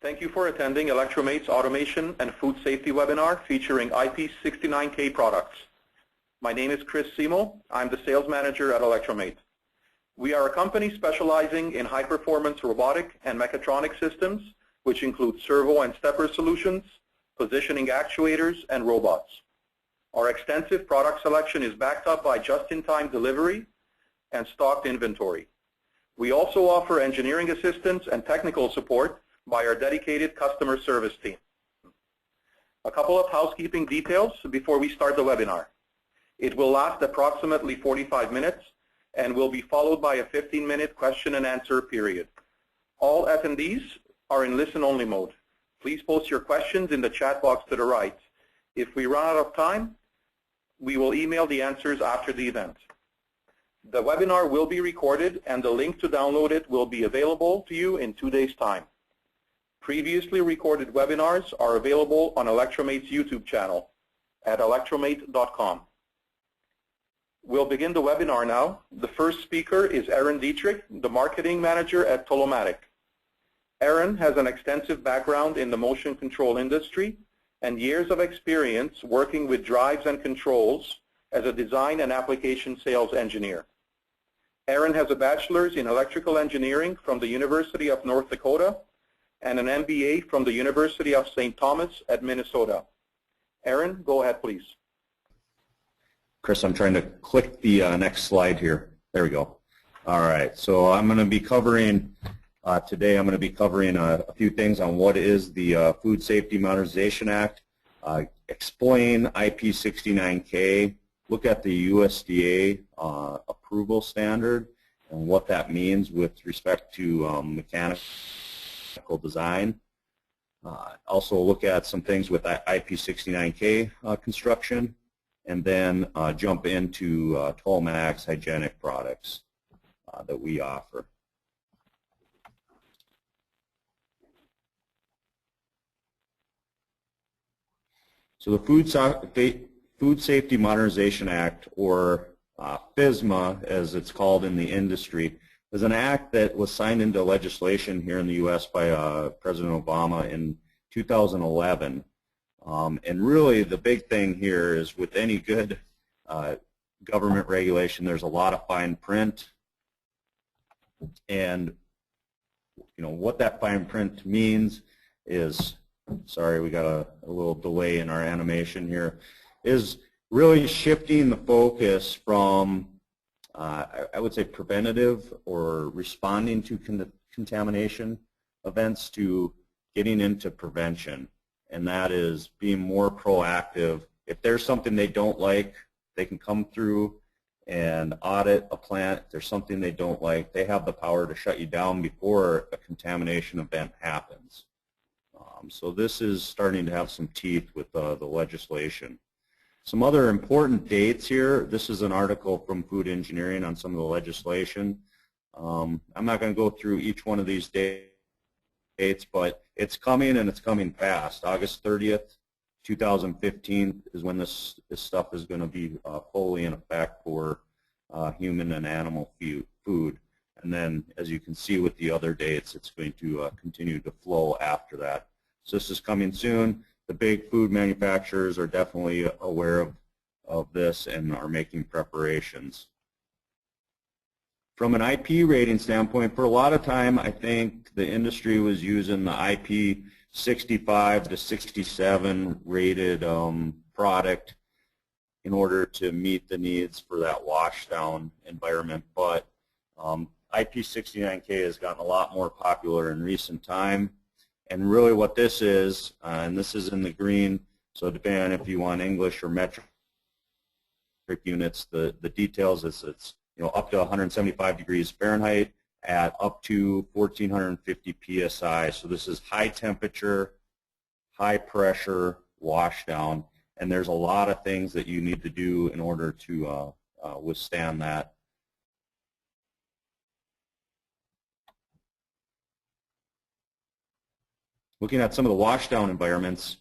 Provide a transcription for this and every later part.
Thank you for attending Electromate's Automation and Food Safety webinar featuring IP69K Products. My name is Chris Simo. I'm the sales manager at Electromate. We are a company specializing in high-performance robotic and mechatronic systems, which include servo and stepper solutions, positioning actuators, and robots. Our extensive product selection is backed up by just-in-time delivery and stocked inventory. We also offer engineering assistance and technical support by our dedicated customer service team. A couple of housekeeping details before we start the webinar. It will last approximately 45 minutes and will be followed by a 15-minute question and answer period. All attendees are in listen-only mode. Please post your questions in the chat box to the right. If we run out of time, we will email the answers after the event. The webinar will be recorded and the link to download it will be available to you in 2 days' time. Previously recorded webinars are available on Electromate's YouTube channel at electromate.com. We'll begin the webinar now. The first speaker is Aaron Dietrich, the marketing manager at Pneumatic. Aaron has an extensive background in the motion control industry and years of experience working with drives and controls as a design and application sales engineer. Aaron has a bachelor's in electrical engineering from the University of North Dakota and an MBA from the University of St. Thomas at Minnesota. Aaron, go ahead, please. Chris, I'm trying to click the next slide here. There we go. All right, so I'm going to be covering, today I'm going to be covering a few things on what is the Food Safety Modernization Act, explain IP69K, look at the USDA approval standard and what that means with respect to mechanical design. Also look at some things with IP69K construction, and then jump into Kollmorgen's hygienic products that we offer. So the Food Safety Modernization Act, or FSMA as it's called in the industry, is an act that was signed into legislation here in the U.S. by President Obama in 2011. And really the big thing here is with any good government regulation, there's a lot of fine print. And you know what that fine print means is, sorry, we got a little delay in our animation here, is really shifting the focus from, I would say, preventative or responding to contamination events to getting into prevention. And that is being more proactive. If there's something they don't like, they can come through and audit a plant. If there's something they don't like, they have the power to shut you down before a contamination event happens. So this is starting to have some teeth with the legislation. Some other important dates here. This is an article from Food Engineering on some of the legislation. I'm not going to go through each one of these dates, but it's coming and it's coming fast. August 30th, 2015 is when this stuff is going to be fully in effect for human and animal food. And then, as you can see with the other dates, it's going to continue to flow after that. So this is coming soon. The big food manufacturers are definitely aware of this and are making preparations. From an IP rating standpoint, for a lot of time, I think the industry was using the IP 65 to 67 rated product in order to meet the needs for that washdown environment. But IP69K has gotten a lot more popular in recent time. And really what this is, and this is in the green, so depending on if you want English or metric units, the details is it's up to 175 degrees Fahrenheit at up to 1450 psi. So this is high temperature, high pressure washdown, and there's a lot of things that you need to do in order to withstand that. Looking at some of the washdown environments,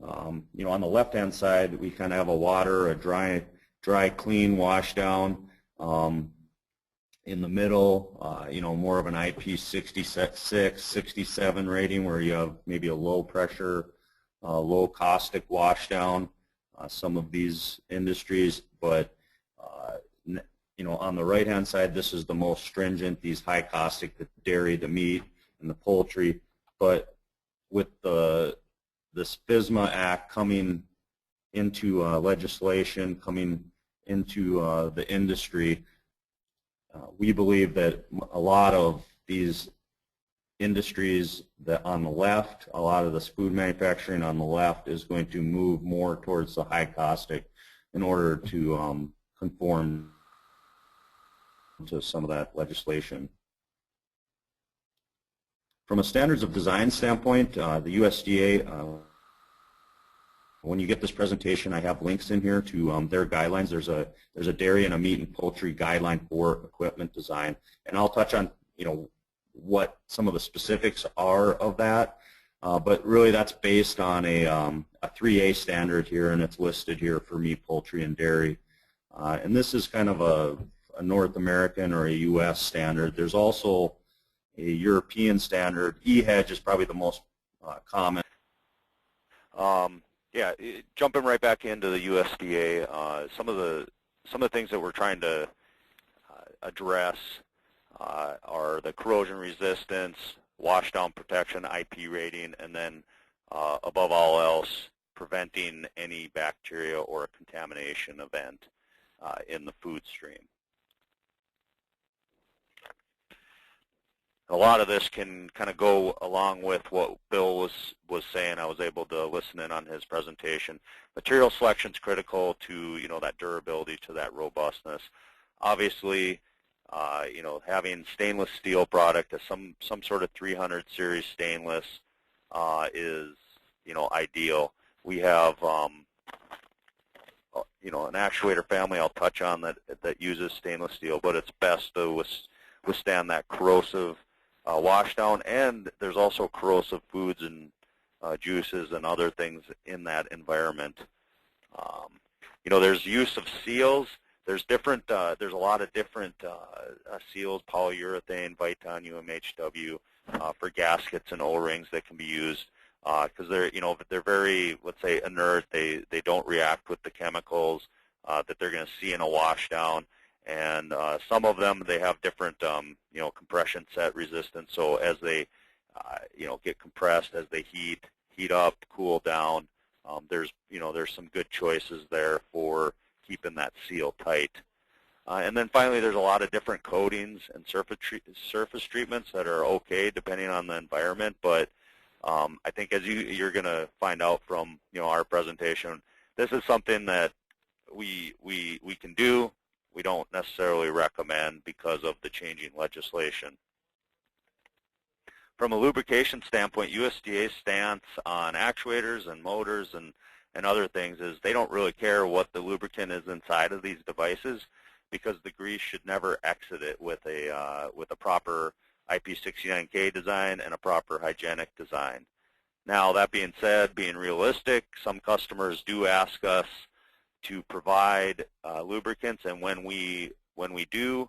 on the left-hand side, we kind of have a water, a dry, clean washdown. in the middle, you know, more of an IP66, 67 rating where you have maybe a low pressure, low caustic washdown, some of these industries, but you know, on the right-hand side, this is the most stringent, these high caustic, the dairy, the meat, and the poultry. But with this FSMA Act coming into legislation, coming into the industry, we believe that a lot of these industries that on the left, a lot of this food manufacturing on the left is going to move more towards the high caustic in order to conform to some of that legislation. From a standards of design standpoint, the USDA, when you get this presentation, I have links in here to their guidelines. There's a dairy and a meat and poultry guideline for equipment design, and I'll touch on, you know, what some of the specifics are of that. But really, that's based on a 3A standard here, and it's listed here for meat, poultry, and dairy. And this is kind of a North American or a U.S. standard. There's also a European standard. EHEG is probably the most common. Yeah, jumping right back into the USDA, some of the things that we're trying to address are the corrosion resistance, washdown protection, IP rating, and then above all else, preventing any bacteria or contamination event in the food stream. A lot of this can kind of go along with what Bill was saying. I was able to listen in on his presentation. Material selection is critical to, you know, that durability, to that robustness. Obviously, you know, having stainless steel product as some sort of 300 series stainless is, you know, ideal. We have, you know, an actuator family I'll touch on that uses stainless steel, but it's best to withstand that corrosive washdown, and there's also corrosive foods and juices and other things in that environment. You know, there's use of seals. There's a lot of different seals, polyurethane, Viton, UMHW, for gaskets and O-rings that can be used because they're, you know, they're very, let's say, inert. They don't react with the chemicals that they're going to see in a washdown. And some of them, they have different, you know, compression set resistance. So as they, you know, get compressed, as they heat up, cool down, there's some good choices there for keeping that seal tight. And then finally, there's a lot of different coatings and surface treatments that are okay depending on the environment. But I think as you're going to find out from, you know, our presentation, this is something that we can do. We don't necessarily recommend because of the changing legislation. From a lubrication standpoint, USDA's stance on actuators and motors and other things is they don't really care what the lubricant is inside of these devices because the grease should never exit it with a proper IP69K design and a proper hygienic design. Now, that being said, being realistic, some customers do ask us to provide lubricants, and when we do,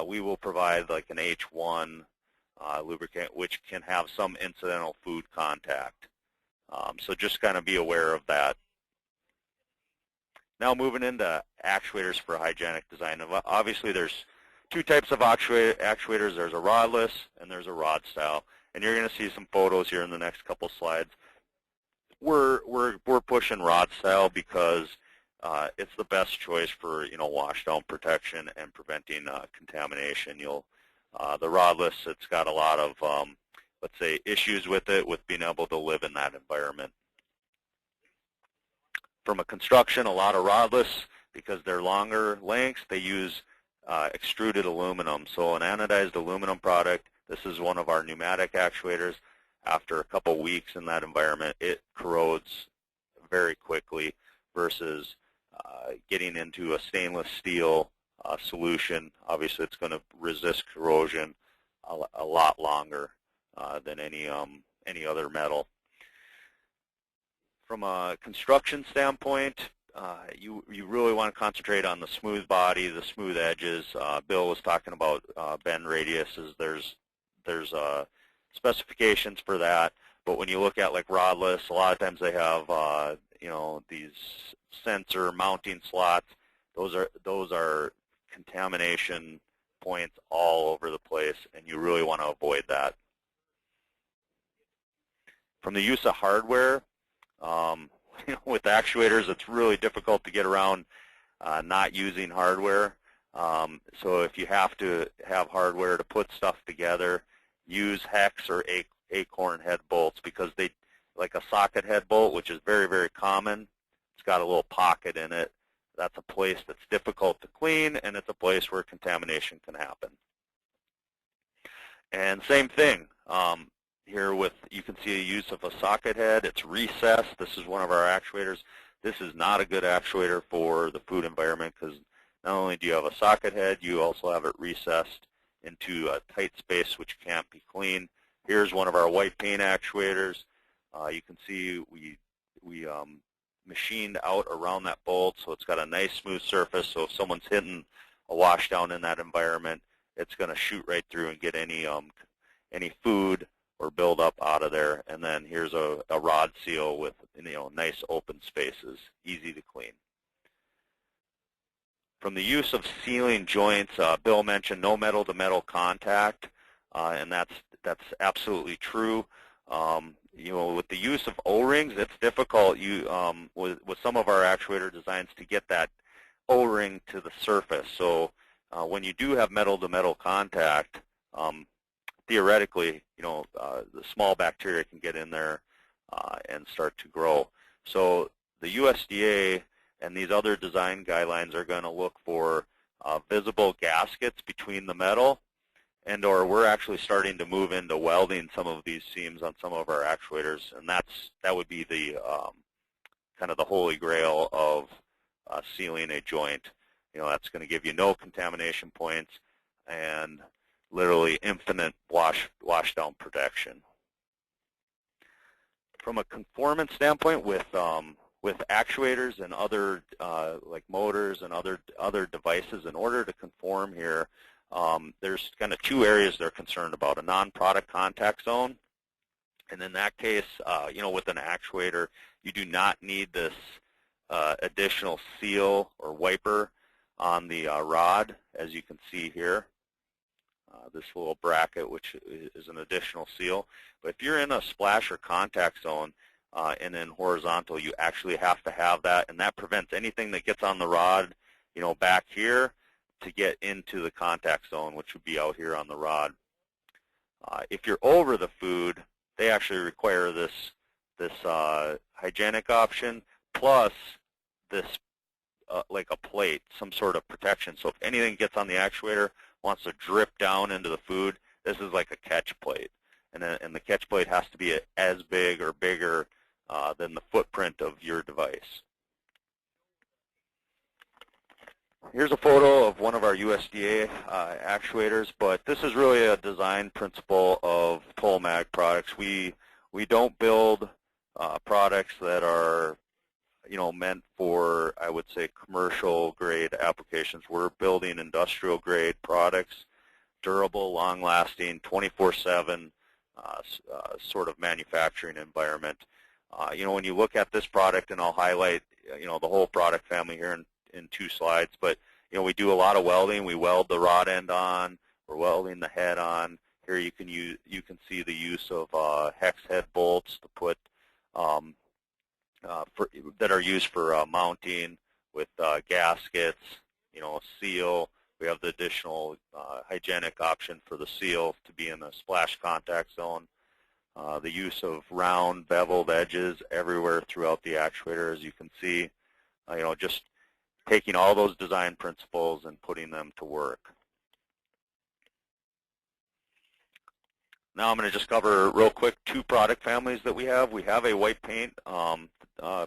we will provide like an H1 lubricant, which can have some incidental food contact. So just kind of be aware of that. Now moving into actuators for hygienic design. Obviously, there's two types of actuators. There's a rodless and there's a rod style, and you're going to see some photos here in the next couple slides. We're pushing rod style because it's the best choice for, you know, washdown protection and preventing contamination. The rodless, it's got a lot of, let's say, issues with it, with being able to live in that environment. From a construction, a lot of rodless, because they're longer lengths, they use extruded aluminum. So an anodized aluminum product, this is one of our pneumatic actuators. After a couple weeks in that environment, it corrodes very quickly versus getting into a stainless steel solution. Obviously, it's going to resist corrosion a lot longer than any other metal. From a construction standpoint, you really want to concentrate on the smooth body, the smooth edges. Bill was talking about bend radiuses. There's specifications for that, but when you look at like rodless, a lot of times they have these sensor mounting slots. Those are contamination points all over the place, and you really want to avoid that. From the use of hardware, with actuators, it's really difficult to get around not using hardware. So if you have to have hardware to put stuff together, use hex or Acorn head bolts, because they, like a socket head bolt, which is very, very common, it's got a little pocket in it. That's a place that's difficult to clean, and it's a place where contamination can happen. And same thing. Here you can see a use of a socket head. It's recessed. This is one of our actuators. This is not a good actuator for the food environment, because not only do you have a socket head, you also have it recessed into a tight space which can't be cleaned. Here's one of our white paint actuators. You can see we machined out around that bolt, so it's got a nice smooth surface. So if someone's hitting a wash down in that environment, it's going to shoot right through and get any food or build up out of there. And then here's a rod seal with nice open spaces, easy to clean. From the use of sealing joints, Bill mentioned no metal-to-metal contact, and that's absolutely true. With the use of O-rings, it's difficult with some of our actuator designs to get that O-ring to the surface. So when you do have metal-to-metal contact, theoretically, the small bacteria can get in there and start to grow. So the USDA and these other design guidelines are going to look for visible gaskets between the metal, and/or we're actually starting to move into welding some of these seams on some of our actuators, and that would be the kind of the holy grail of sealing a joint. That's going to give you no contamination points and literally infinite wash down protection. From a conformance standpoint, with actuators and other like motors and other devices, in order to conform here, there's kind of two areas they're concerned about: a non-product contact zone, and in that case, with an actuator, you do not need this additional seal or wiper on the rod, as you can see here. This little bracket, which is an additional seal. But if you're in a splash or contact zone and in horizontal, you actually have to have that, and that prevents anything that gets on the rod, back here to get into the contact zone, which would be out here on the rod. If you're over the food, they actually require this hygienic option plus this like a plate, some sort of protection. So if anything gets on the actuator, wants to drip down into the food, this is like a catch plate. And the catch plate has to be as big or bigger than the footprint of your device. Here's a photo of one of our USDA actuators, but this is really a design principle of Kollmorgen products. We don't build products that are meant for, I would say, commercial grade applications. We're building industrial grade products, durable, long lasting, 24/7 sort of manufacturing environment. When you look at this product, and I'll highlight the whole product family here in 2 slides, but we do a lot of welding. We weld the rod end on, we're welding the head on. Here you can see the use of hex head bolts to put that are used for mounting with gaskets, seal. We have the additional hygienic option for the seal to be in the splash contact zone. The use of round beveled edges everywhere throughout the actuator, as you can see, just taking all those design principles and putting them to work. Now I'm going to just cover real quick 2 product families that we have. We have a white paint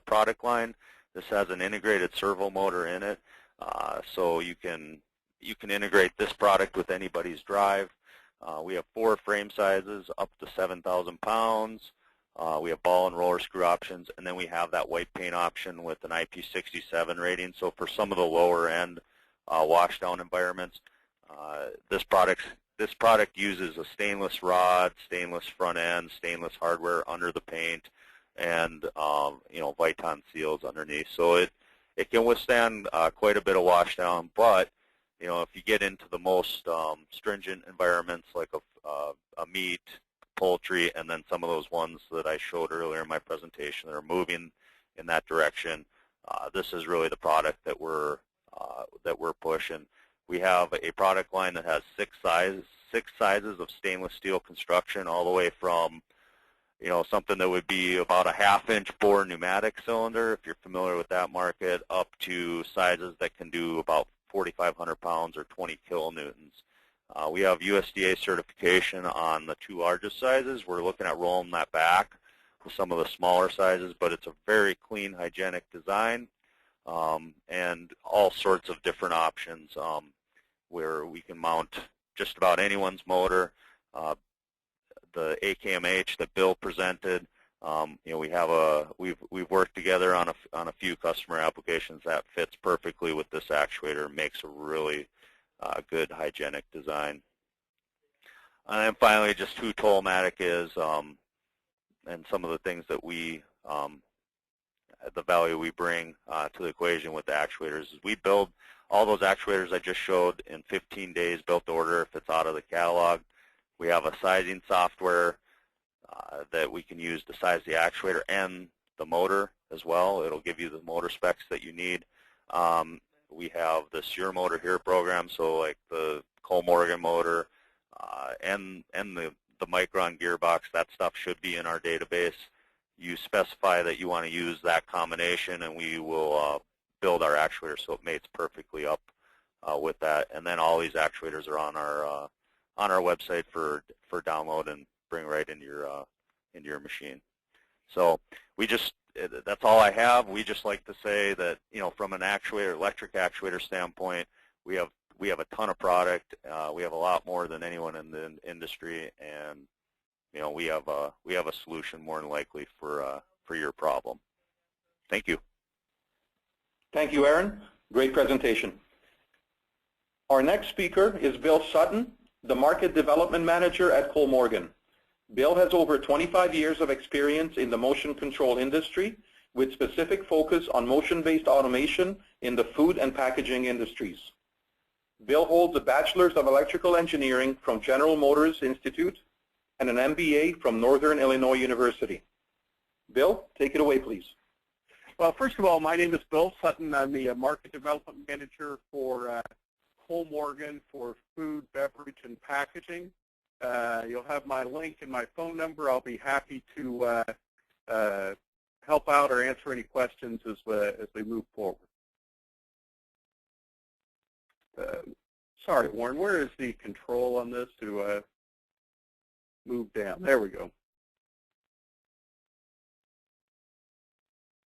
product line. This has an integrated servo motor in it, so you can integrate this product with anybody's drive. We have 4 frame sizes up to 7,000 pounds. We have ball and roller screw options, and then we have that white paint option with an IP67 rating. So for some of the lower end washdown environments, this product uses a stainless rod, stainless front end, stainless hardware under the paint, and Viton seals underneath. So it can withstand quite a bit of washdown, but if you get into the most stringent environments like a meat, poultry, and then some of those ones that I showed earlier in my presentation that are moving in that direction, this is really the product that we're pushing. We have a product line that has six sizes of stainless steel construction, all the way from something that would be about a 1/2-inch bore pneumatic cylinder, if you're familiar with that market, up to sizes that can do about 4,500 pounds or 20 kilonewtons. We have USDA certification on the 2 largest sizes. We're looking at rolling that back with some of the smaller sizes, but it's a very clean, hygienic design, and all sorts of different options where we can mount just about anyone's motor. The AKMH that Bill presented, we've worked together on a few customer applications that fits perfectly with this actuator, makes a really good hygienic design. And then finally, just who Pneumatic is, and some of the things that the value we bring to the equation with the actuators is we build all those actuators I just showed in 15 days, built to order if it's out of the catalog. We have a sizing software that we can use to size the actuator and the motor as well. It'll give you the motor specs that you need. We have the Your Motor Here program, so like the Kollmorgen motor and the Micron gearbox, that stuff should be in our database. You specify that you want to use that combination, and we will build our actuator so it mates perfectly up with that. And then all these actuators are on our website for download and bring right into your machine. So that's all I have. We just like to say that from an electric actuator standpoint, we have a ton of product. We have a lot more than anyone in the industry, and we have a solution more than likely for your problem. Thank you. Thank you, Aaron. Great presentation. Our next speaker is Bill Sutton, the Market Development Manager at Kollmorgen. Bill has over 25 years of experience in the motion control industry, with specific focus on motion-based automation in the food and packaging industries. Bill holds a Bachelor's of Electrical Engineering from General Motors Institute and an MBA from Northern Illinois University. Bill, take it away, please. Well, first of all, my name is Bill Sutton. I'm the Market Development Manager for Kollmorgen for food, beverage, and packaging. You'll have my link and my phone number. I'll be happy to help out or answer any questions as we move forward. Sorry, Warren, where is the control on this to move down? There we go.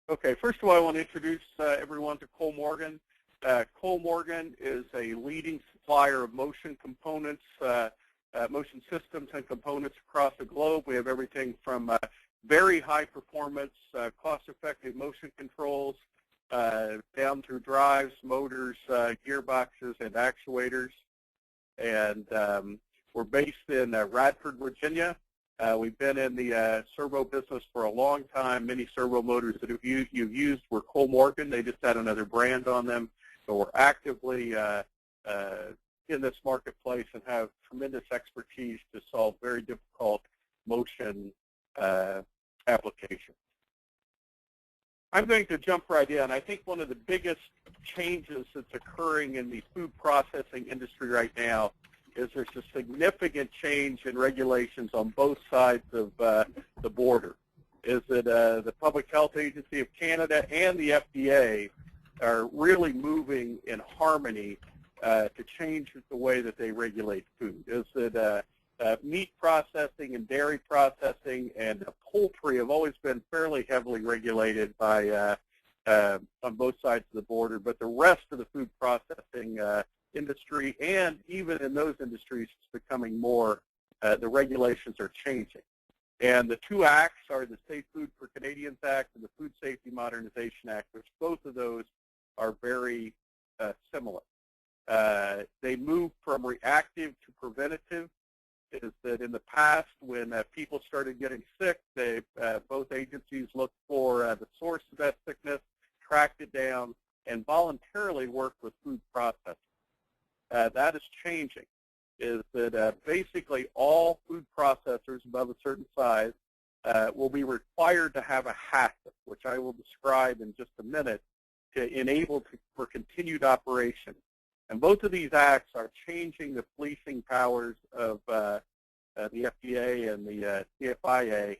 Okay, first of all, I want to introduce everyone to Kollmorgen. Kollmorgen is a leading supplier of motion components, motion systems and components across the globe. We have everything from very high performance, cost-effective motion controls down through drives, motors, gearboxes, and actuators. And we're based in Radford, Virginia. We've been in the servo business for a long time. Many servo motors that you've used were Kollmorgen. They just had another brand on them. So we're actively in this marketplace and have tremendous expertise to solve very difficult motion applications. I'm going to jump right in. I think one of the biggest changes that's occurring in the food processing industry right now is there's a significant change in regulations on both sides of the border. Is that the Public Health Agency of Canada and the FDA are really moving in harmony to change the way that they regulate food. Is that meat processing and dairy processing and poultry have always been fairly heavily regulated by on both sides of the border, but the rest of the food processing industry, and even in those industries, it's becoming more, the regulations are changing. And the two acts are the Safe Food for Canadians Act and the Food Safety Modernization Act, which both of those are very similar. They move from reactive to preventative. Is that in the past, when people started getting sick, both agencies looked for the source of that sickness, tracked it down, and voluntarily worked with food processors. That is changing. Is that basically all food processors above a certain size will be required to have a HACCP, which I will describe in just a minute, to enable for continued operation. And both of these acts are changing the policing powers of the FDA and the CFIA.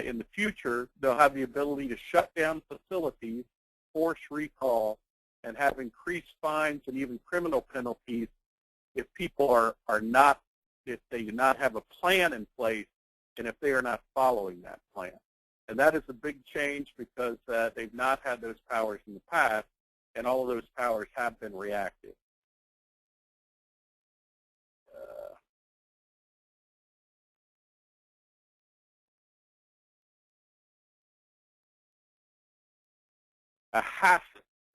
In the future, they'll have the ability to shut down facilities, force recall, and have increased fines and even criminal penalties if people if they do not have a plan in place and if they are not following that plan. And that is a big change because they've not had those powers in the past, and all of those powers have been reactive. A HACCP.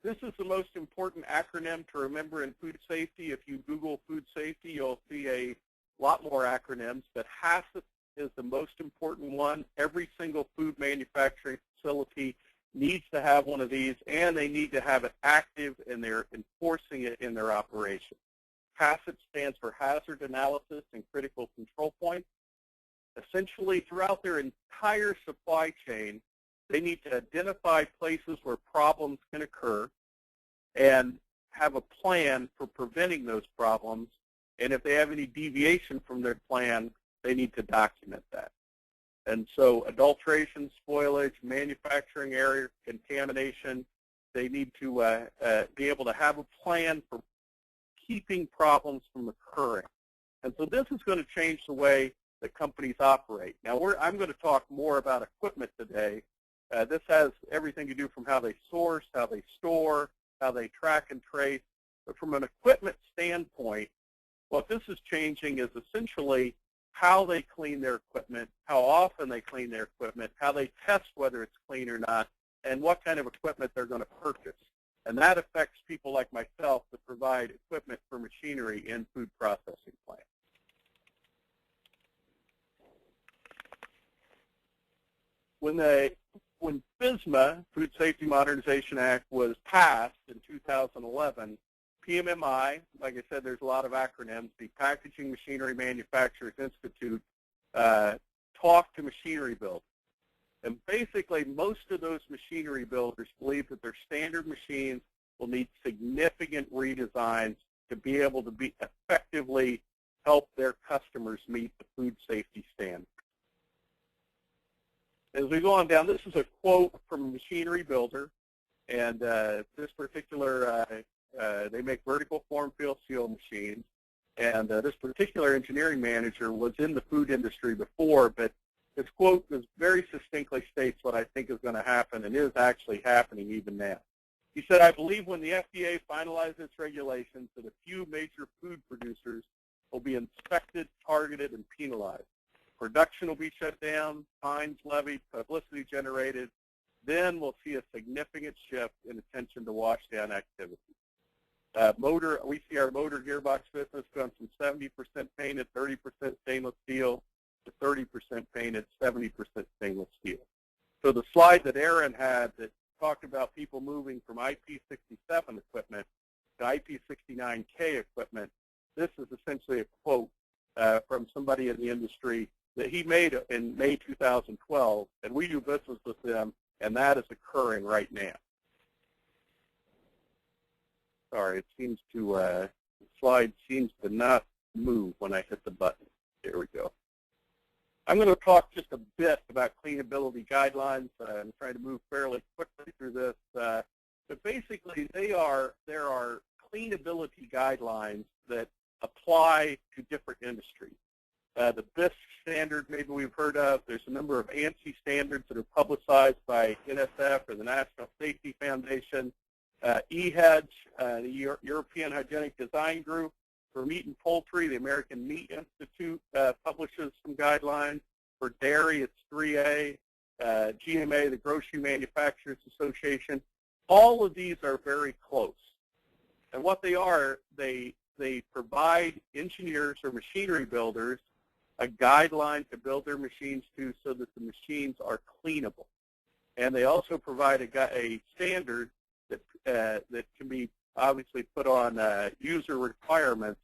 This is the most important acronym to remember in food safety. If you Google food safety, you'll see a lot more acronyms, but HACCP is the most important one. Every single food manufacturing facility needs to have one of these, and they need to have it active, and they're enforcing it in their operation. HACCP stands for Hazard Analysis and Critical Control Points. Essentially, throughout their entire supply chain, they need to identify places where problems can occur and have a plan for preventing those problems. And if they have any deviation from their plan, they need to document that. And so adulteration, spoilage, manufacturing area contamination, they need to be able to have a plan for keeping problems from occurring. And so this is going to change the way that companies operate. Now, I'm going to talk more about equipment today. This has everything to do from how they source, how they store, how they track and trace. But from an equipment standpoint, what this is changing is essentially how they clean their equipment, how often they clean their equipment, how they test whether it's clean or not, and what kind of equipment they're going to purchase. And that affects people like myself that provide equipment for machinery in food processing plants. When FSMA, Food Safety Modernization Act, was passed in 2011, PMMI, like I said, there's a lot of acronyms, the Packaging Machinery Manufacturers Institute, talked to machinery builders. And basically, most of those machinery builders believe that their standard machines will need significant redesigns to be able to effectively help their customers meet the food safety standards. As we go on down, this is a quote from a machinery builder, and this particular, they make vertical form fill seal machines, and this particular engineering manager was in the food industry before, but his quote very succinctly states what I think is going to happen and is actually happening even now. He said, I believe when the FDA finalizes its regulations that a few major food producers will be inspected, targeted, and penalized. Production will be shut down, fines levied, publicity generated. Then we'll see a significant shift in attention to washdown activity. We see our motor gearbox business going from 70% painted, 30% stainless steel to 30% painted, 70% stainless steel. So the slide that Aaron had that talked about people moving from IP67 equipment to IP69K equipment, this is essentially a quote from somebody in the industry that he made in May 2012, and we do business with them, and that is occurring right now. Sorry, it seems to, the slide seems to not move when I hit the button. There we go. I'm going to talk just a bit about cleanability guidelines. I'm trying to move fairly quickly through this. But basically, there are cleanability guidelines that apply to different industries. The BIS standard, maybe we've heard of. There's a number of ANSI standards that are publicized by NSF or the National Safety Foundation. EHEDG, the European Hygienic Design Group. For meat and poultry, the American Meat Institute publishes some guidelines. For dairy, it's 3A. GMA, the Grocery Manufacturers Association. All of these are very close. And what they are, they provide engineers or machinery builders a guideline to build their machines to so that the machines are cleanable. And they also provide a standard that can be obviously put on user requirements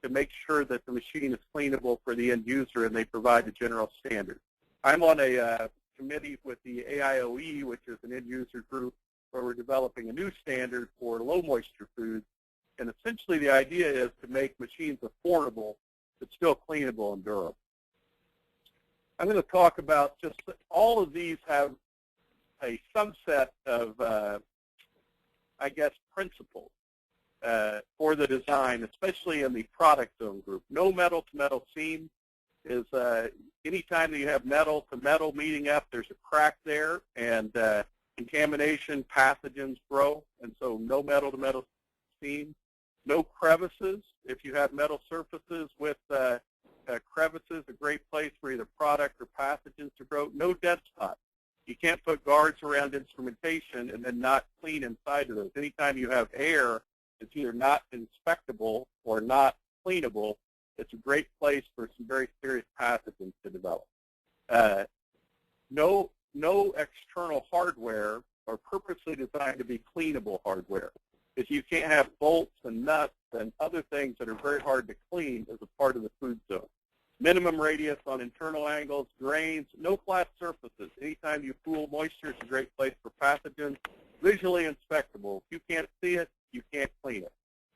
to make sure that the machine is cleanable for the end user, and they provide a general standard. I'm on a committee with the AIOE, which is an end user group, where we're developing a new standard for low moisture foods. And essentially the idea is to make machines affordable but still cleanable and durable. I'm going to talk about just all of these have a subset of, I guess, principles for the design, especially in the product zone group. No metal to metal seam is anytime that you have metal to metal meeting up, there's a crack there, and contamination, pathogens grow, and so no metal to metal seam. No crevices. If you have metal surfaces with crevices, a great place for either product or pathogens to grow. No dead spots. You can't put guards around instrumentation and then not clean inside of those. Anytime you have air, it's either not inspectable or not cleanable. It's a great place for some very serious pathogens to develop. No external hardware are purposely designed to be cleanable hardware. If you can't have bolts and nuts and other things that are very hard to clean as a part of the food zone. Minimum radius on internal angles, drains, no flat surfaces. Anytime you pool moisture, it's a great place for pathogens. Visually inspectable. If you can't see it, you can't clean it.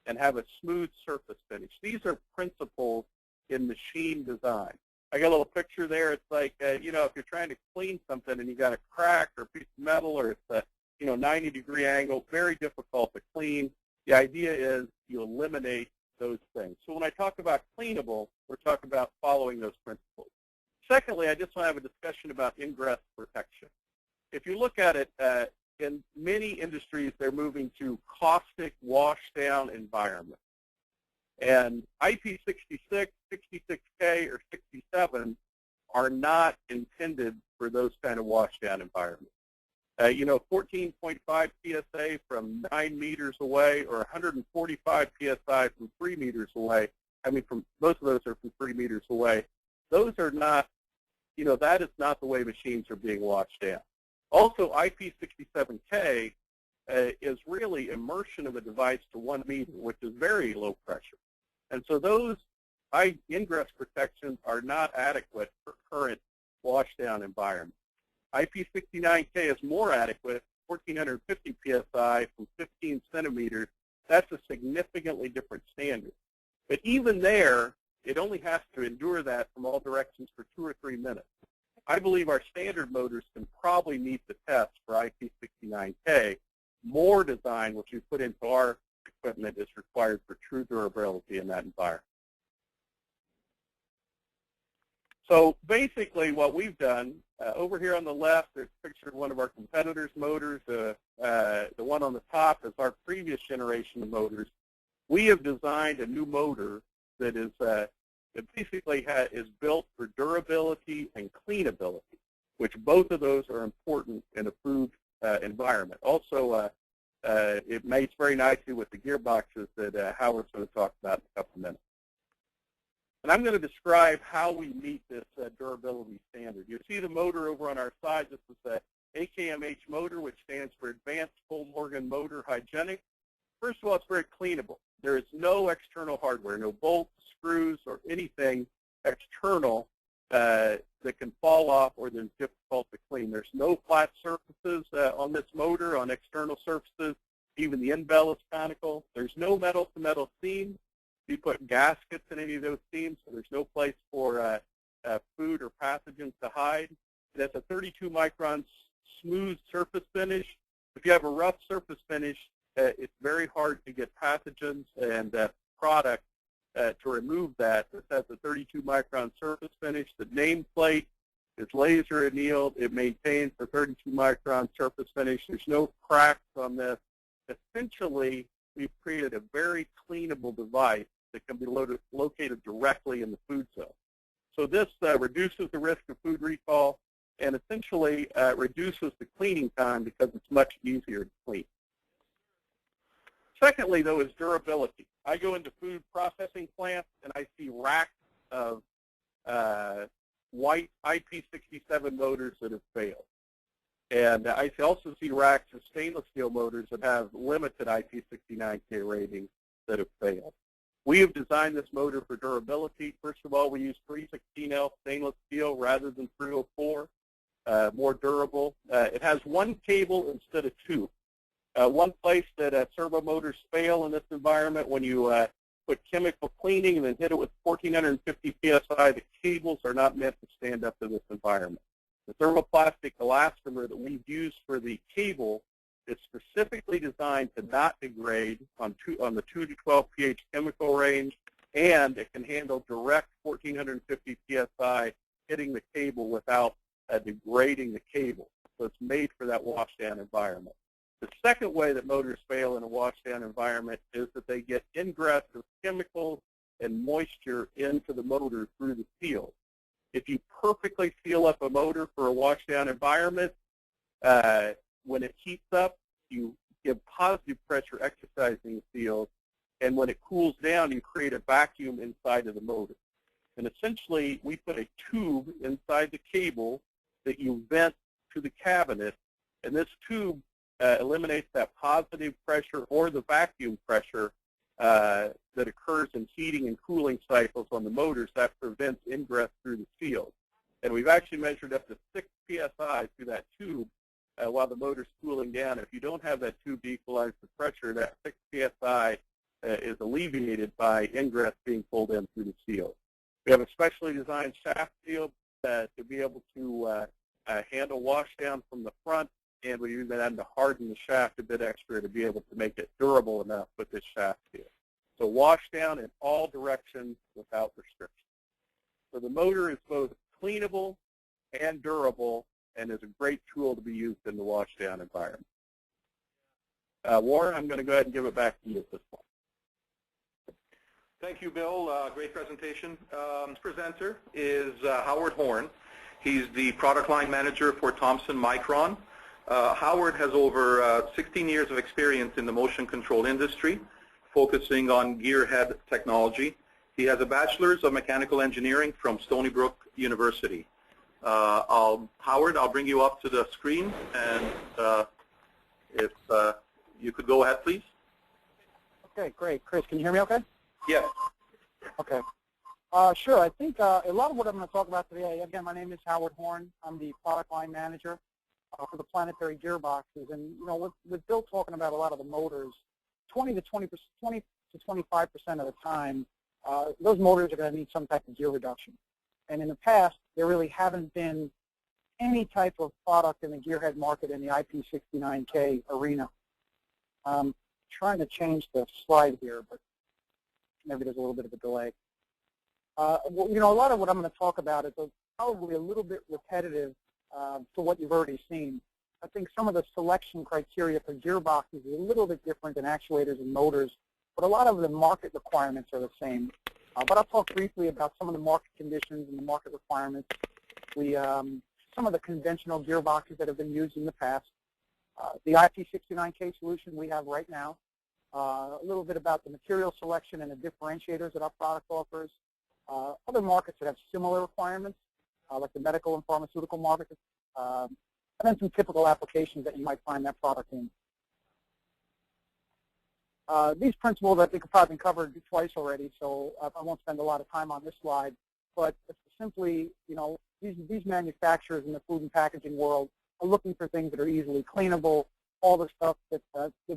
And have a smooth surface finish. These are principles in machine design. I got a little picture there. It's like, if you're trying to clean something and you got a crack or a piece of metal or it's a 90-degree angle, very difficult to clean. The idea is you eliminate those things. So when I talk about cleanable, we're talking about following those principles. Secondly, I just want to have a discussion about ingress protection. If you look at it, in many industries, they're moving to caustic wash-down environments. And IP66, 66K, or 67 are not intended for those kind of wash-down environments. 14.5 PSA from 9 meters away or 145 PSI from 3 meters away. From both of those are from 3 meters away. Those are not, that is not the way machines are being washed down. Also, IP67K is really immersion of a device to 1 meter, which is very low pressure. And so those ingress protections are not adequate for current washdown environments. IP69K is more adequate, 1,450 PSI from 15 centimeters. That's a significantly different standard. But even there, it only has to endure that from all directions for 2 or 3 minutes. I believe our standard motors can probably meet the test for IP69K. More design, which we put into our equipment, is required for true durability in that environment. So basically what we've done, over here on the left, there's a picture of one of our competitors' motors. The one on the top is our previous generation of motors. We have designed a new motor that is basically is built for durability and cleanability, which both of those are important in a food environment. Also, it mates very nicely with the gearboxes that Howard's going to talk about in a couple of minutes. And I'm going to describe how we meet this durability standard. You see the motor over on our side. This is the AKMH motor, which stands for Advanced Kollmorgen Motor Hygienic. First of all, it's very cleanable. There is no external hardware, no bolts, screws, or anything external that can fall off or that's difficult to clean. There's no flat surfaces on this motor, on external surfaces. Even the end bell is conical. There's no metal-to-metal seam. You put gaskets in any of those seams, so there's no place for food or pathogens to hide. It has a 32-micron smooth surface finish. If you have a rough surface finish, it's very hard to get pathogens and product to remove that. This has a 32-micron surface finish. The nameplate is laser annealed. It maintains the 32-micron surface finish. There's no cracks on this. Essentially, we've created a very cleanable device that can be located directly in the food zone. So this reduces the risk of food recall and essentially reduces the cleaning time because it's much easier to clean. Secondly, though, is durability. I go into food processing plants and I see racks of white IP67 motors that have failed. And I also see racks of stainless steel motors that have limited IP69K ratings that have failed. We have designed this motor for durability. First of all, we use 316L stainless steel rather than 304, more durable. It has one cable instead of two. One place that servo motors fail in this environment, when you put chemical cleaning and then hit it with 1450 psi, the cables are not meant to stand up to this environment. The thermoplastic elastomer that we've used for the cable is specifically designed to not degrade on the 2 to 12 pH chemical range, and it can handle direct 1450 psi hitting the cable without degrading the cable. So it's made for that washdown environment. The second way that motors fail in a washdown environment is that they get ingress of chemicals and moisture into the motor through the seal. If you perfectly seal up a motor for a washdown environment, when it heats up, you give positive pressure exercising the seals, and when it cools down, you create a vacuum inside of the motor. And essentially, we put a tube inside the cable that you vent to the cabinet, and this tube eliminates that positive pressure or the vacuum pressure that occurs in heating and cooling cycles on the motors that prevents ingress through the seals. And we've actually measured up to 6 psi through that tube while the motor's cooling down. If you don't have that tube to equalize the pressure, that 6 psi is alleviated by ingress being pulled in through the seal. We have a specially designed shaft seal to be able to handle washdown from the front, and we even had to harden the shaft a bit extra to be able to make it durable enough with this shaft seal. So washdown in all directions without restriction. So the motor is both cleanable and durable and is a great tool to be used in the washdown environment. Warren, I'm going to go ahead and give it back to you at this point. Thank you, Bill. Great presentation. This presenter is Howard Horn. He's the product line manager for Thomson Micron. Howard has over 16 years of experience in the motion control industry, focusing on gearhead technology. He has a bachelor's of mechanical engineering from Stony Brook University. Howard, I'll bring you up to the screen, and if you could go ahead, please. Okay, great. Chris, can you hear me okay? Yes. Okay. Sure. I think a lot of what I'm going to talk about today, again, my name is Howard Horn. I'm the product line manager for the Planetary Gearboxes. And, you know, with Bill talking about a lot of the motors, 20 to 25% of the time, those motors are going to need some type of gear reduction. And in the past, there really haven't been any type of product in the gearhead market in the IP69K arena. Trying to change the slide here, but maybe there's a little bit of a delay. Well, you know, a lot of what I'm going to talk about is probably a little bit repetitive to what you've already seen. I think some of the selection criteria for gearboxes is a little bit different than actuators and motors, but a lot of the market requirements are the same. But I'll talk briefly about some of the market conditions and the market requirements. Some of the conventional gearboxes that have been used in the past, the IP69K solution we have right now, a little bit about the material selection and the differentiators that our product offers, other markets that have similar requirements, like the medical and pharmaceutical markets, and then some typical applications that you might find that product in. These principles, I think, have probably been covered twice already, so I won't spend a lot of time on this slide. But simply, you know, these manufacturers in the food and packaging world are looking for things that are easily cleanable, all the stuff that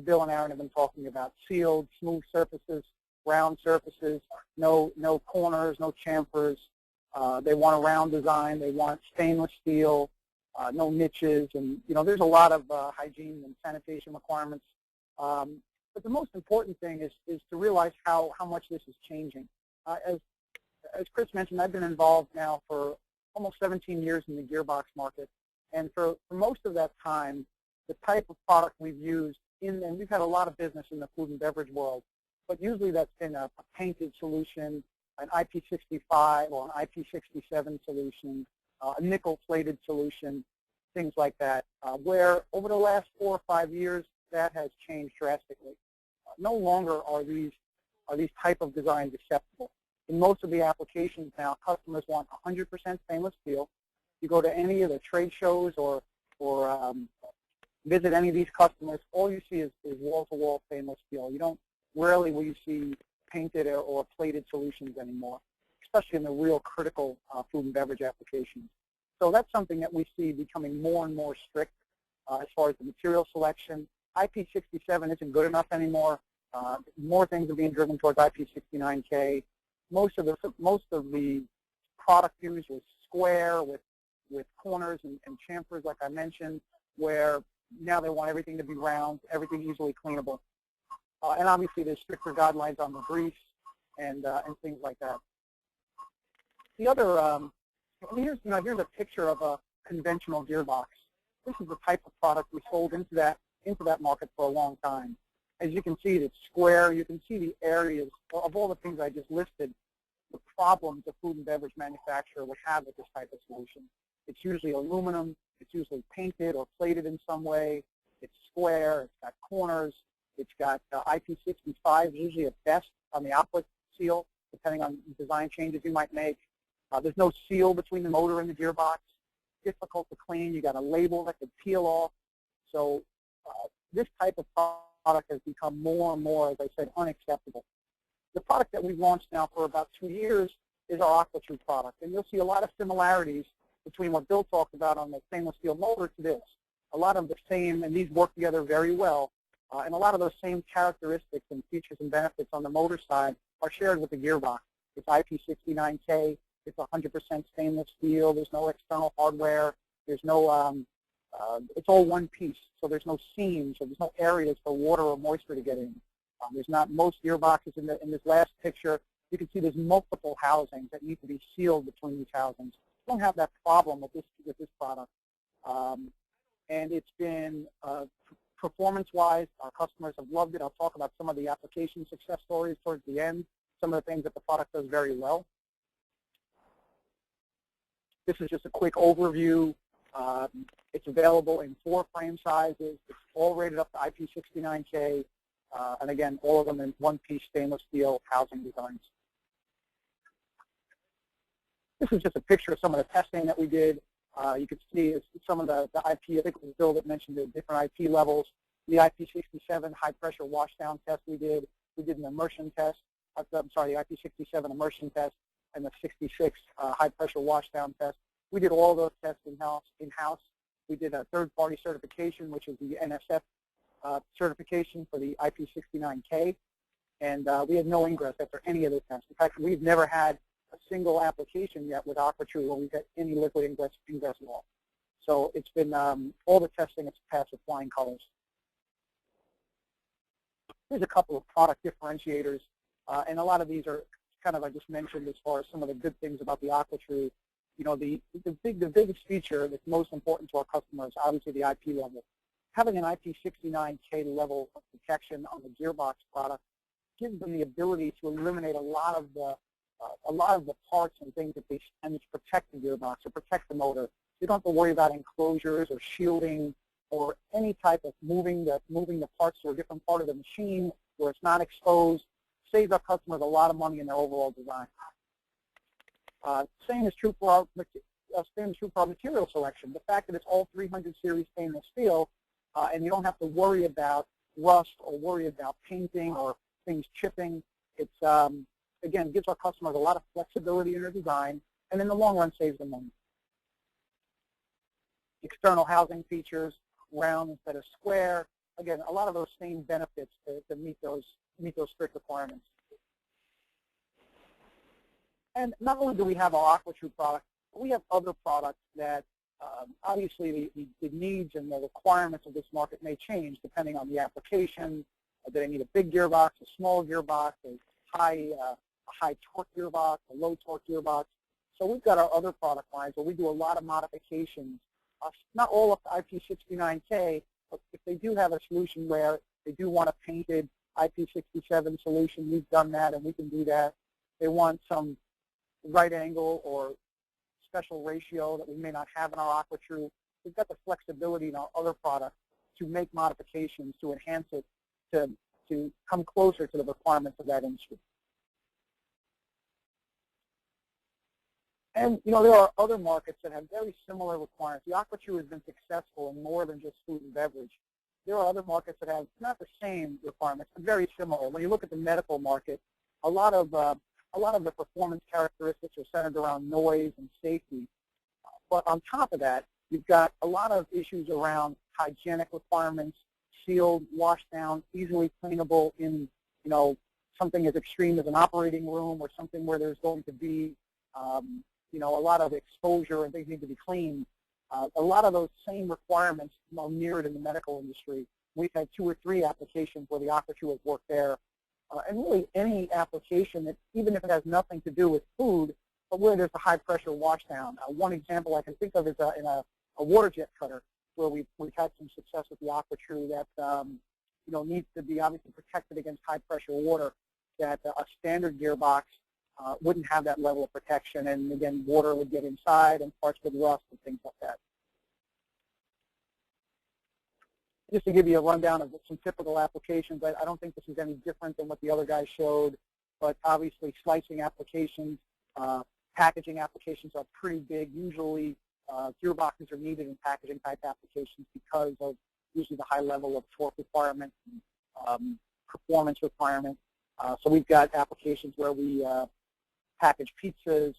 Bill and Aaron have been talking about: sealed, smooth surfaces, round surfaces, no corners, no chamfers. They want a round design. They want stainless steel, no niches, and you know, there's a lot of hygiene and sanitation requirements. But the most important thing is to realize how much this is changing. As Chris mentioned, I've been involved now for almost 17 years in the gearbox market, and for most of that time, the type of product we've used and we've had a lot of business in the food and beverage world, but usually that's been a painted solution an IP65 or an IP67 solution, a nickel-plated solution, things like that, where over the last 4 or 5 years, that has changed drastically. No longer are these type of designs acceptable. In most of the applications now, customers want 100% stainless steel. You go to any of the trade shows or visit any of these customers, all you see is wall-to-wall stainless steel. Rarely will you see painted or plated solutions anymore, especially in the real critical food and beverage applications. So that's something that we see becoming more and more strict as far as the material selection. IP67 isn't good enough anymore. More things are being driven towards IP69K. Most of the product used was square with corners and chamfers, like I mentioned, where now they want everything to be round, everything easily cleanable. And obviously there's stricter guidelines on the grease and things like that. The other, here's a picture of a conventional gearbox. This is the type of product we sold into that market for a long time. As you can see, it's square. You can see the areas of all the things I just listed, the problems a food and beverage manufacturer would have with this type of solution. It's usually aluminum. It's usually painted or plated in some way. It's square. It's got corners. It's got IP65, usually at best, on the output seal, depending on design changes you might make. There's no seal between the motor and the gearbox. Difficult to clean. You got a label that could peel off. So this type of product has become more and more, as I said, unacceptable. The product that we've launched now for about 2 years is our AquaTRUE product. And you'll see a lot of similarities between what Bill talked about on the stainless steel motor to this. A lot of the same, and these work together very well, and a lot of those same characteristics and features and benefits on the motor side are shared with the gearbox. It's IP69K. It's 100% stainless steel. There's no external hardware. There's no, it's all one piece. So there's no seams, or there's no areas for water or moisture to get in. There's not most gearboxes in this last picture. You can see there's multiple housings that need to be sealed between these housings. We don't have that problem with this product. And it's been, performance-wise, our customers have loved it. I'll talk about some of the application success stories towards the end, some of the things that the product does very well. This is just a quick overview. It's available in 4 frame sizes. It's all rated up to IP69K. And again, all of them in one-piece stainless steel housing designs. This is just a picture of some of the testing that we did. You can see some of the IP, I think it was Bill that mentioned the different IP levels. The IP67 high-pressure washdown test we did. We did an immersion test. I'm sorry, the IP67 immersion test and the 66 high-pressure washdown test. We did all those tests in-house. We did a third-party certification, which is the NSF certification for the IP69K. And we had no ingress after any of the tests. In fact, we've never had a single application yet with AquaTRUE where we've got any liquid ingress at all. So it's been all the testing, it's passed with flying colors. There's a couple of product differentiators, and a lot of these are kind of, I just mentioned as far as some of the good things about the AquaTRUE. You know, the biggest feature that's most important to our customers, obviously the IP level. Having an IP69K level of protection on the gearbox product gives them the ability to eliminate a lot of the parts and things that they spend to protect the gearbox or protect the motor. You don't have to worry about enclosures or shielding or any type of moving the parts to a different part of the machine where it's not exposed. Saves our customers a lot of money in their overall design. Same is true for our material selection. The fact that it's all 300 series stainless steel, and you don't have to worry about rust or worry about painting or things chipping. It's again, gives our customers a lot of flexibility in their design, and in the long run saves them money. External housing features, round instead of square. Again, a lot of those same benefits to meet those strict requirements. And not only do we have our AquaTRUE product, but we have other products that obviously the needs and the requirements of this market may change depending on the application. Do they need a big gearbox, a small gearbox, a high torque gearbox, a low torque gearbox? So we've got our other product lines where we do a lot of modifications. Not all up to IP69K, but if they do have a solution where they do want a painted IP67 solution, we've done that and we can do that. they want some right angle or special ratio that we may not have in our AquaTRUE. We've got the flexibility in our other products to make modifications to enhance it to come closer to the requirements of that industry. And, you know, there are other markets that have very similar requirements. The AquaTRUE has been successful in more than just food and beverage. There are other markets that have not the same requirements, but very similar. When you look at the medical market, a lot of the performance characteristics are centered around noise and safety. But on top of that, you've got a lot of issues around hygienic requirements, sealed, washed down, easily cleanable in, you know, something as extreme as an operating room or something where there's going to be, you know, a lot of exposure and things need to be cleaned. A lot of those same requirements are mirrored in the medical industry. We've had 2 or 3 applications where the AquaTRUE has worked there. And really any application that, even if it has nothing to do with food, but where there's a high-pressure washdown. One example I can think of is in a water jet cutter, where we've had some success with the AquaTRUE that you know, needs to be obviously protected against high-pressure water, that a standard gearbox wouldn't have that level of protection, and again, water would get inside and parts would rust and things like that. Just to give you a rundown of some typical applications, I don't think this is any different than what the other guys showed, but obviously slicing applications, packaging applications are pretty big. Usually gearboxes are needed in packaging type applications because of usually the high level of torque requirements and performance requirements. So we've got applications where we package pizzas,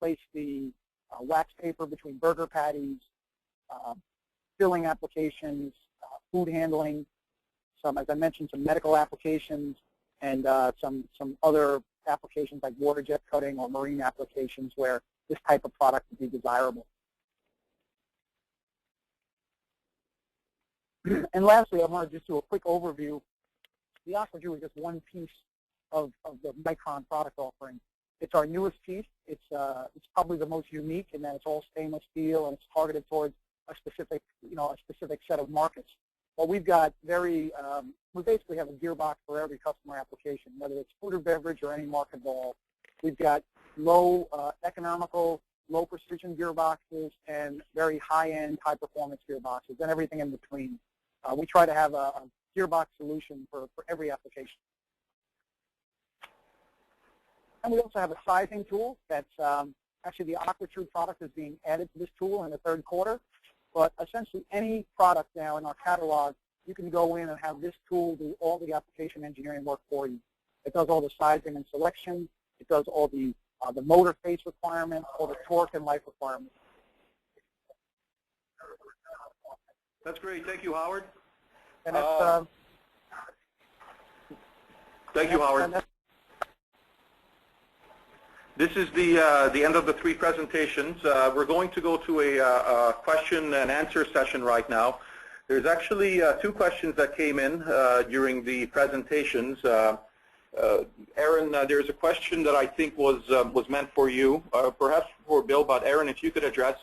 place the wax paper between burger patties, filling applications, food handling, some, as I mentioned, some medical applications, and some other applications like water jet cutting or marine applications where this type of product would be desirable. And lastly, I want to just do a quick overview. The AquaTRUE is just one piece of the Micron product offering. It's our newest piece. It's probably the most unique in that it's all stainless steel and it's targeted towards a specific, you know, a specific set of markets. But we've got we basically have a gearbox for every customer application, whether it's food or beverage or any market at all. We've got low economical, low precision gearboxes and very high-end, high-performance gearboxes and everything in between. We try to have a gearbox solution for every application. And we also have a sizing tool that's actually the AquaTRUE product is being added to this tool in the 3rd quarter. But essentially any product now in our catalog, you can go in and have this tool do all the application engineering work for you. It does all the sizing and selection. It does all the motor face requirements, all the torque and life requirements. That's great. Thank you, Howard. And that's, thank you, Howard. This is the end of the 3 presentations. We're going to go to a question and answer session right now. There's actually 2 questions that came in during the presentations. Aaron, there's a question that I think was meant for you, perhaps for Bill, but Aaron, if you could address,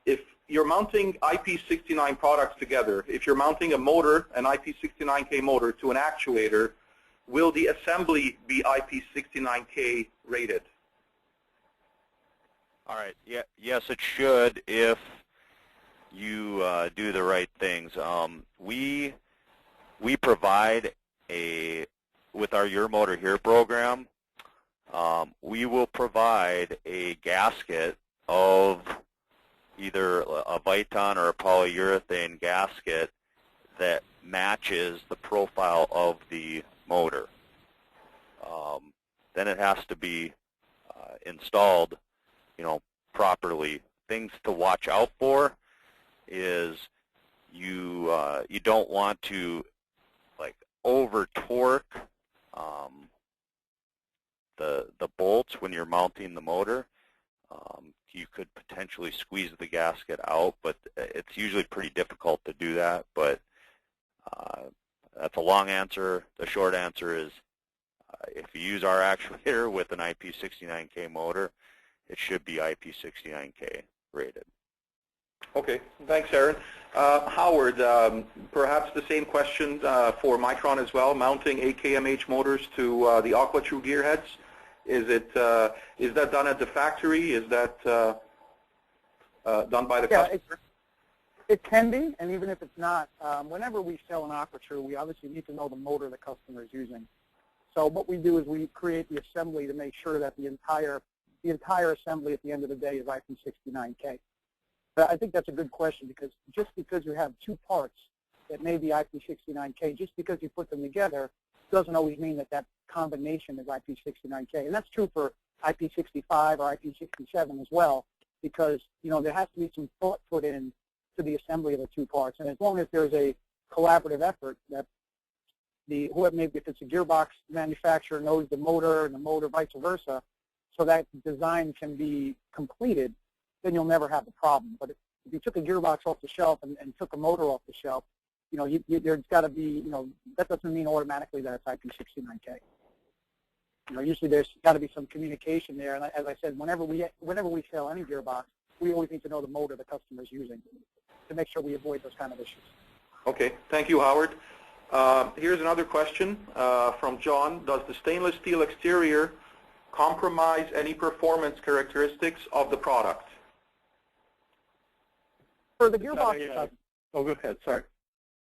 if you're mounting IP69 products together, if you're mounting a motor, an IP69K motor to an actuator, will the assembly be IP69K rated? All right. Yeah. Yes, it should if you do the right things. We provide with our Your Motor Here program, we will provide a gasket of either a Viton or a polyurethane gasket that matches the profile of the motor. Then it has to be installed, you know, properly. Things to watch out for is you don't want to like over torque the bolts when you're mounting the motor. You could potentially squeeze the gasket out, but it's usually pretty difficult to do that. But that's a long answer. The short answer is if you use our actuator with an IP69K motor, it should be IP69K rated. Okay, thanks, Aaron. Howard, perhaps the same question for Micron as well, mounting AKMH motors to the AquaTRUE gearheads. Is that done at the factory? Is that done by the customer? It can be, and even if it's not, whenever we sell an AquaTRUE, we obviously need to know the motor the customer is using. So what we do is we create the assembly to make sure that the entire assembly at the end of the day is IP69K. But I think that's a good question, because just because you have two parts that may be IP69K, just because you put them together doesn't always mean that that combination is IP69K. And that's true for IP65 or IP67 as well, because there has to be some thought put in to the assembly of the two parts. And as long as there's a collaborative effort that whoever, maybe if it's a gearbox manufacturer, knows the motor and the motor vice versa, so that design can be completed, then you'll never have a problem. But if you took a gearbox off the shelf and took a motor off the shelf, there's got to be, that doesn't mean automatically that it's IP69K. Usually there's got to be some communication there. And as I said, whenever we sell any gearbox, we always need to know the motor the customer is using to make sure we avoid those kind of issues. Okay, thank you, Howard. Here's another question from John. Does the stainless steel exterior compromise any performance characteristics of the product? For the gearbox, it doesn't. Oh, go ahead. Sorry.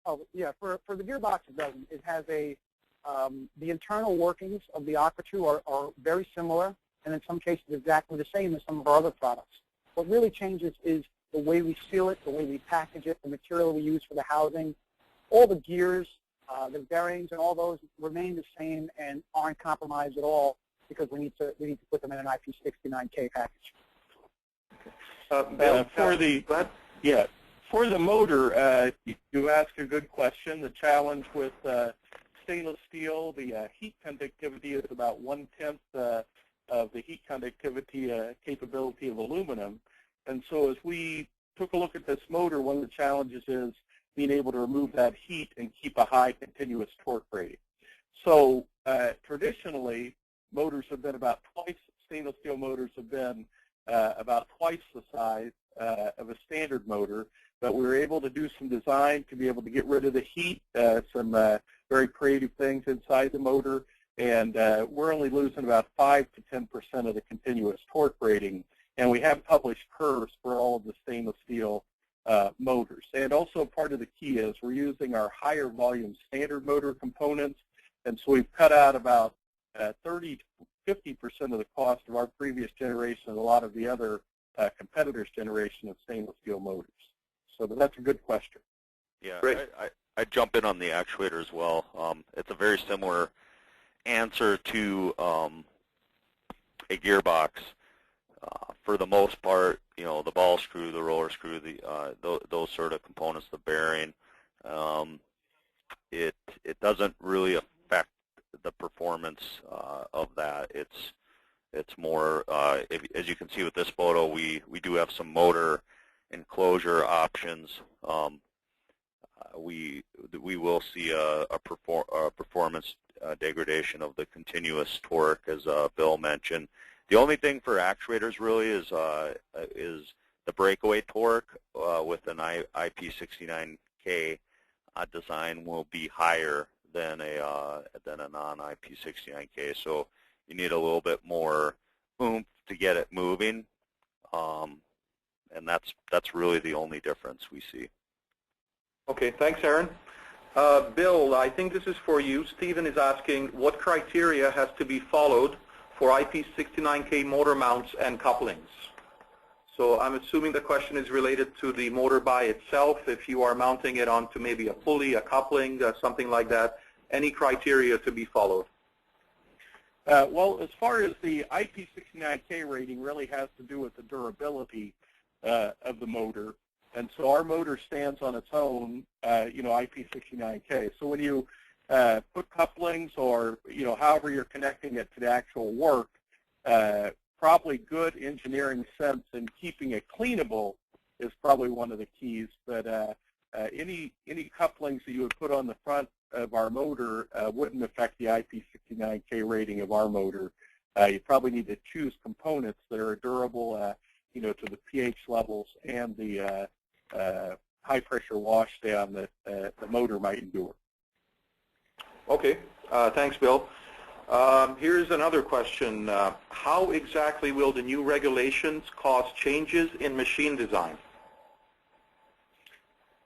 Oh, yeah. For the gearbox, it doesn't. It has the internal workings of the AquaTRUE are very similar, and in some cases exactly the same as some of our other products. What really changes is the way we seal it, the way we package it, the material we use for the housing. All the gears, the bearings, and all those remain the same and aren't compromised at all, because we need to put them in an IP69K package. Bill, for the motor, you ask a good question. The challenge with stainless steel, the heat conductivity is about 1/10 of the heat conductivity capability of aluminum. And so as we took a look at this motor, one of the challenges is being able to remove that heat and keep a high continuous torque rating. So traditionally, motors have been about twice, stainless steel motors have been about twice the size of a standard motor, but we were able to do some design to be able to get rid of the heat, some very creative things inside the motor, and we're only losing about 5 to 10% of the continuous torque rating, and we have published curves for all of the stainless steel motors. And also part of the key is we're using our higher volume standard motor components, and so we've cut out about 30 to 50% of the cost of our previous generation and a lot of the other competitors' generation of stainless steel motors. So that's a good question. Yeah, I jump in on the actuator as well. It's a very similar answer to a gearbox. For the most part, the ball screw, the roller screw, those sort of components, the bearing, it doesn't really affect the performance of that. It's more, as you can see with this photo, we do have some motor enclosure options. We will see a performance degradation of the continuous torque, as Bill mentioned. The only thing for actuators really is the breakaway torque with an IP69K design will be higher than a non-IP69K. So you need a little bit more oomph to get it moving, and that's really the only difference we see. Okay, thanks, Aaron. Bill, I think this is for you. Stephen is asking what criteria has to be followed for IP69K motor mounts and couplings. So I'm assuming the question is related to the motor by itself, if you are mounting it onto maybe a pulley, a coupling, something like that. Any criteria to be followed? Well, as far as the IP69K rating really has to do with the durability of the motor. And so our motor stands on its own, IP69K. So when you put couplings or, however you're connecting it to the actual work, probably good engineering sense in keeping it cleanable is probably one of the keys. But any couplings that you would put on the front of our motor wouldn't affect the IP69K rating of our motor. You probably need to choose components that are durable, to the pH levels and the high-pressure washdown that the motor might endure. Okay, thanks, Bill. Here's another question. How exactly will the new regulations cause changes in machine design?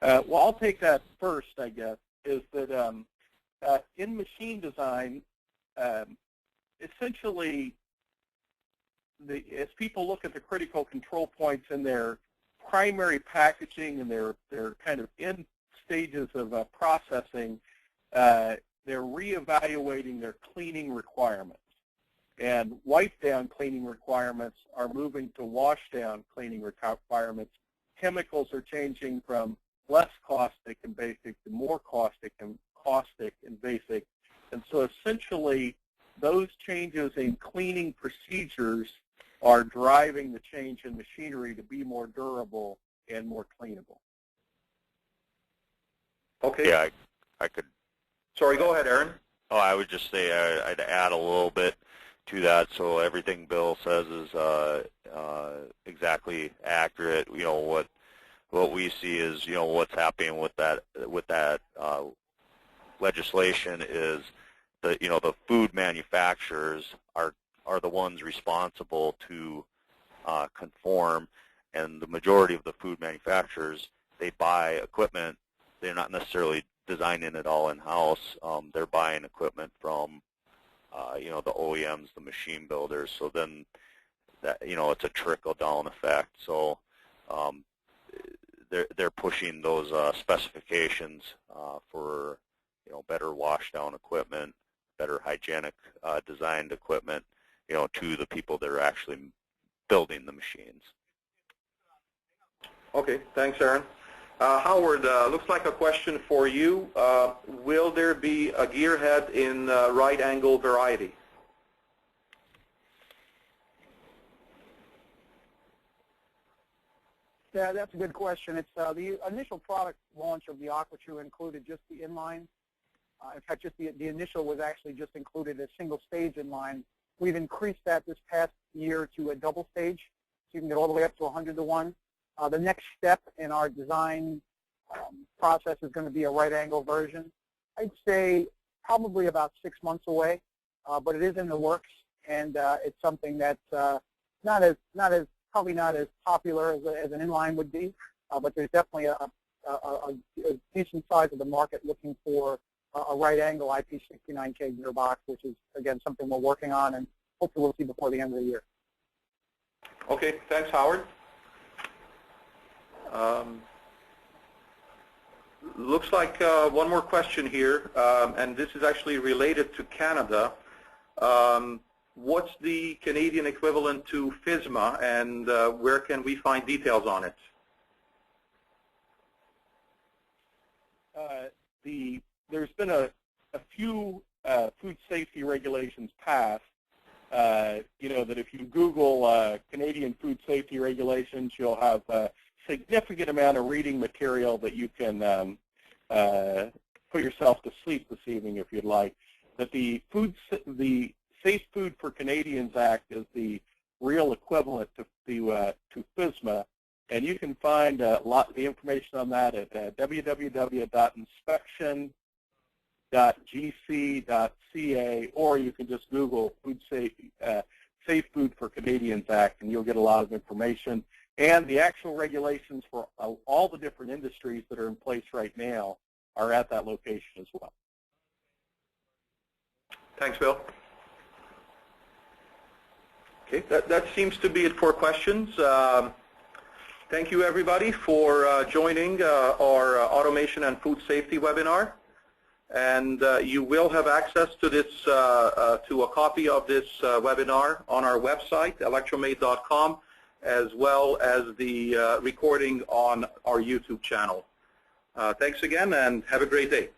Well, I'll take that first, I guess, is that in machine design, essentially, as people look at the critical control points in their primary packaging and their kind of end stages of processing, they're reevaluating their cleaning requirements. And wipe-down cleaning requirements are moving to wash-down cleaning requirements. Chemicals are changing from less caustic and basic to more caustic and basic. And so essentially, those changes in cleaning procedures are driving the change in machinery to be more durable and more cleanable. Okay. Yeah, I could. Sorry, go ahead, Aaron. Oh, I would just say I'd add a little bit to that. So everything Bill says is exactly accurate. You know, what we see is, you know, what's happening with that legislation is that, you know, the food manufacturers are the ones responsible to conform, and the majority of the food manufacturers, they buy equipment. They're not necessarily designing it all in-house. They're buying equipment from, you know, the OEMs, the machine builders. So then, that, you know, it's a trickle-down effect. So they're pushing those specifications for, you know, better wash-down equipment, better hygienic designed equipment, you know, to the people that are actually building the machines. Okay, thanks, Aaron. Howard, looks like a question for you. Will there be a gearhead in right angle variety? Yeah, that's a good question. It's the initial product launch of the AquaTRUE included just the inline. In fact, just the initial was actually just included a single stage inline. We've increased that this past year to a double stage, so you can get all the way up to 100-to-1. The next step in our design process is going to be a right angle version. I'd say probably about 6 months away, but it is in the works, and it's something that's probably not as popular as an inline would be, but there's definitely a decent size of the market looking for a right angle IP69K gearbox, which is, again, something we're working on and hopefully we'll see before the end of the year. Okay, thanks, Howard. Looks like one more question here, and this is actually related to Canada. What's the Canadian equivalent to FSMA, and where can we find details on it? There's been a few food safety regulations passed. You know, that if you Google Canadian food safety regulations, you'll have a significant amount of reading material that you can put yourself to sleep this evening if you'd like. That the Safe Food for Canadians Act is the real equivalent to FSMA, and you can find a lot of the information on that at www.inspection.gc.ca, or you can just Google Safe Food for Canadians Act, and you'll get a lot of information. And the actual regulations for all the different industries that are in place right now are at that location as well. Thanks, Bill. Okay, that seems to be it for questions. Thank you, everybody, for joining our Automation and Food Safety webinar. And you will have access to this, to a copy of this webinar on our website, electromate.com, as well as the recording on our YouTube channel. Thanks again, and have a great day.